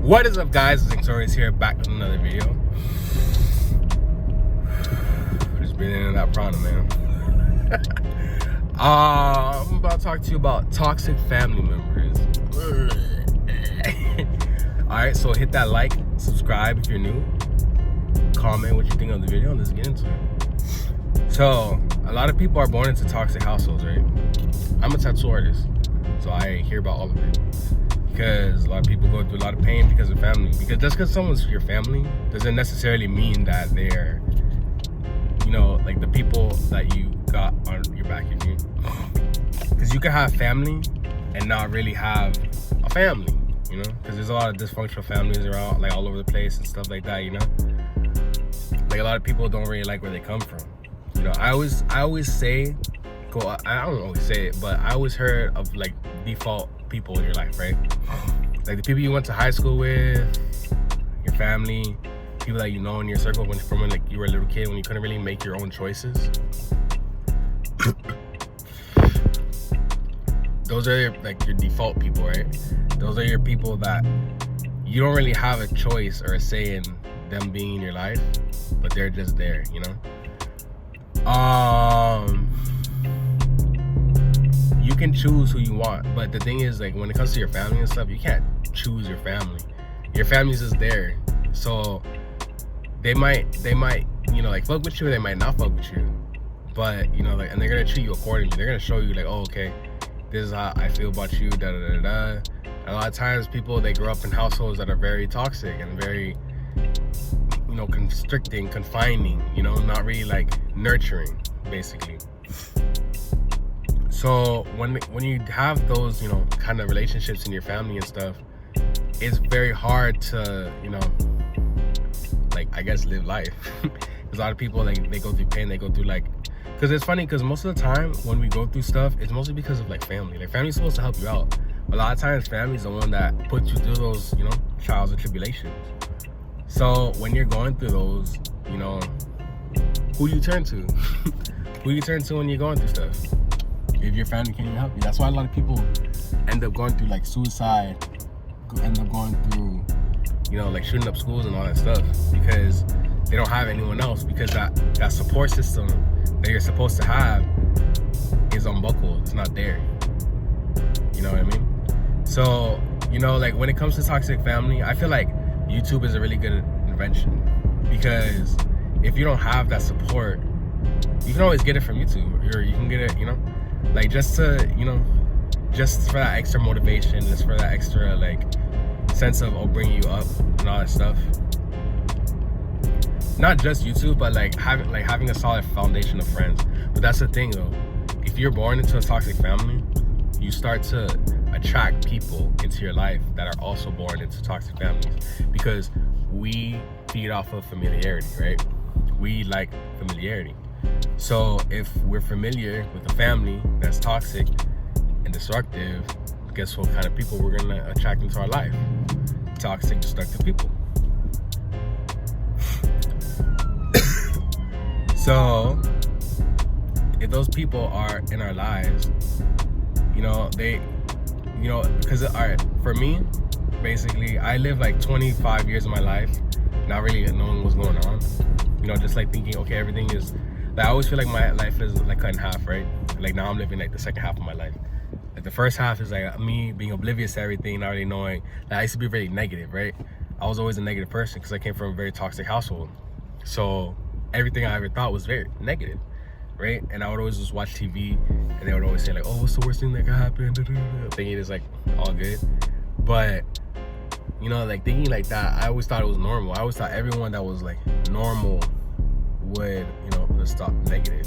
What is up, guys? It's Torius here, back with another video. Just been in that prana, man. I'm about to talk to you about toxic family members. Alright, so hit that like, subscribe if you're new, comment what you think of the video, and let's get into it. So, a lot of people are born into toxic households, right? I'm a tattoo artist, so I hear about all of it. Because a lot of people go through a lot of pain because of family. Because just because someone's your family doesn't necessarily mean that they're, you know, like the people that you got on your back. Because you can have family and not really have a family, you know? Because there's a lot of dysfunctional families around, like all over the place and stuff like that, you know? Like a lot of people don't really like where they come from. You know, I always say, I don't always say it, but I always heard of like default people in your life, right? Like the people you went to high school with, your family, people that you know in your circle from like you were a little kid when you couldn't really make your own choices. Those are like your default people, right? Those are your people that you don't really have a choice or a say in them being in your life, but they're just there, you know? You can choose who you want, but the thing is, like, when it comes to your family and stuff, you can't choose your family. Your family's just there, so they might, you know, like fuck with you, or they might not fuck with you, but you know, like, and they're gonna treat you accordingly. They're gonna show you, like, oh, okay, this is how I feel about you, da da da da. And a lot of times, people, they grow up in households that are very toxic and very, you know, constricting, confining, you know, not really like nurturing, basically. So when you have those, you know, kind of relationships in your family and stuff, it's very hard to, you know, like, I guess, live life. Because a lot of people, like, they go through pain, they go through, like, because it's funny, because most of the time when we go through stuff, it's mostly because of, like, family. Like, family's supposed to help you out. A lot of times, family's the one that puts you through those, you know, trials and tribulations. So when you're going through those, you know, who do you turn to? Who do you turn to when you're going through stuff? If your family can't even help you. That's why a lot of people end up going through like suicide, end up going through, you know, like shooting up schools and all that stuff, because they don't have anyone else, because that support system that you're supposed to have is unbuckled. It's not there. You know what I mean? So, you know, like when it comes to toxic family, I feel like YouTube is a really good invention, because if you don't have that support, you can always get it from YouTube, or you can get it, you know, like just to, you know, just for that extra motivation, just for that extra like sense of bringing you up and all that stuff. Not just YouTube, but like having a solid foundation of friends. But that's the thing though, if you're born into a toxic family, you start to attract people into your life that are also born into toxic families, because we feed off of familiarity, right? We like familiarity. So if we're familiar with a family that's toxic and destructive, guess what kind of people we're gonna attract into our life? Toxic, destructive people. So if those people are in our lives, you know, they, you know, because, all right, for me, basically, I lived like 25 years of my life not really knowing what's going on. You know, just like thinking, okay, everything is, like, I always feel like my life is like cut in half, right? Like now I'm living like the second half of my life. Like the first half is like me being oblivious to everything, not really knowing. Like I used to be very negative, right? I was always a negative person because I came from a very toxic household. So everything I ever thought was very negative, right? And I would always just watch TV, and they would always say like, oh, what's the worst thing that could happen? Thinking it's like all good. But, you know, like thinking like that, I always thought it was normal. I always thought everyone that was like normal would, you know, just thought negative.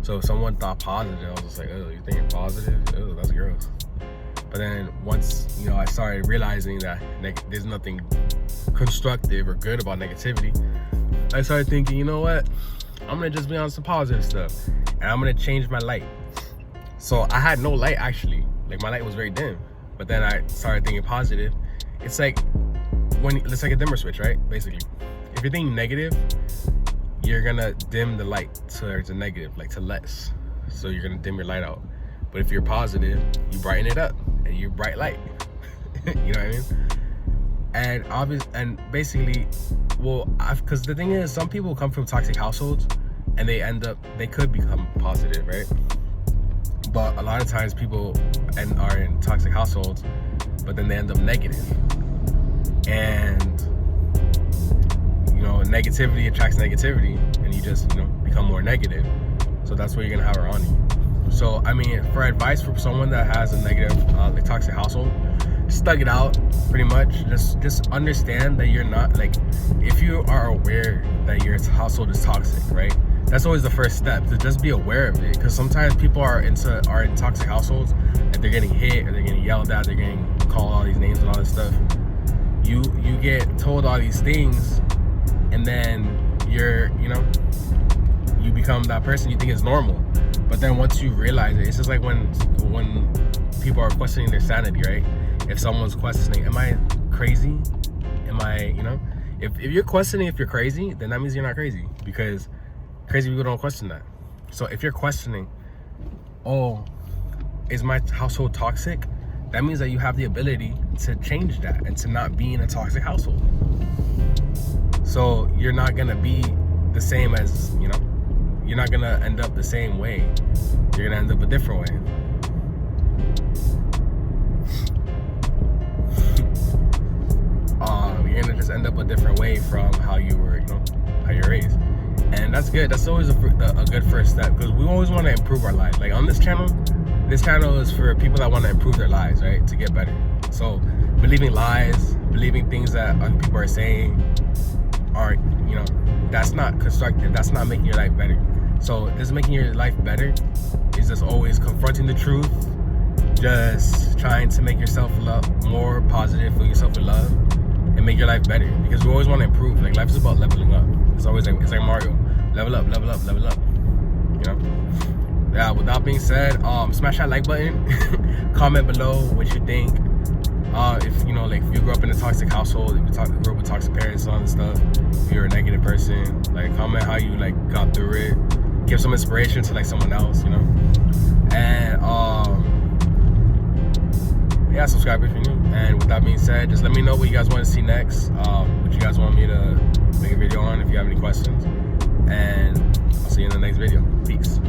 So if someone thought positive, I was just like, oh, you're thinking positive? Oh, that's gross. But then once, you know, I started realizing that there's nothing constructive or good about negativity, I started thinking, you know what? I'm gonna just be on some positive stuff, and I'm gonna change my light. So I had no light, actually. Like my light was very dim. But then I started thinking positive. It's like it's like a dimmer switch, right? Basically, if you're thinking negative, you're gonna dim the light towards a negative, like to less. So you're gonna dim your light out. But if you're positive, you brighten it up, and you bright light. You know what I mean? and basically, well, because the thing is, some people come from toxic households and they could become positive, right? But a lot of times people are in toxic households, but then they end up negative. And negativity attracts negativity, and you just become more negative. So that's what you're gonna have around you. So I mean, for advice for someone that has a negative, toxic household, just thug it out. Pretty much, just understand that you're not if you are aware that your household is toxic, right? That's always the first step, to just be aware of it. Because sometimes people are in toxic households and they're getting hit or they're getting yelled at, they're getting called all these names and all this stuff. You get told all these things, and then you become that person you think is normal. But then once you realize it, it's just like when people are questioning their sanity, right? If someone's questioning, am I crazy? Am I, if you're questioning if you're crazy, then that means you're not crazy, because crazy people don't question that. So if you're questioning, oh, is my household toxic? That means that you have the ability to change that and to not be in a toxic household. So you're not gonna be the same as, you're not gonna end up the same way. You're gonna end up a different way. You're gonna just end up a different way from how you were, how you're raised. And that's good. That's always a good first step, because we always want to improve our lives. Like on this channel is for people that want to improve their lives, right? To get better. So believing lies, believing things that other people are saying aren't, that's not constructive. That's not making your life better. So just making your life better is just always confronting the truth, just trying to make yourself more positive, fill yourself with love, and make your life better. Because we always want to improve. Like life is about leveling up. It's always it's like Mario. Level up, level up, level up. Yeah, with that being said, smash that like button. Comment below what you think. If if you grew up in a toxic household, if you grew up with toxic parents and all this stuff, if you're a negative person, comment how you got through it. Give some inspiration to someone else, And yeah, subscribe if you're new. And with that being said, just let me know what you guys want to see next. What you guys want me to make a video on, if you have any questions. And I'll see you in the next video. Peace.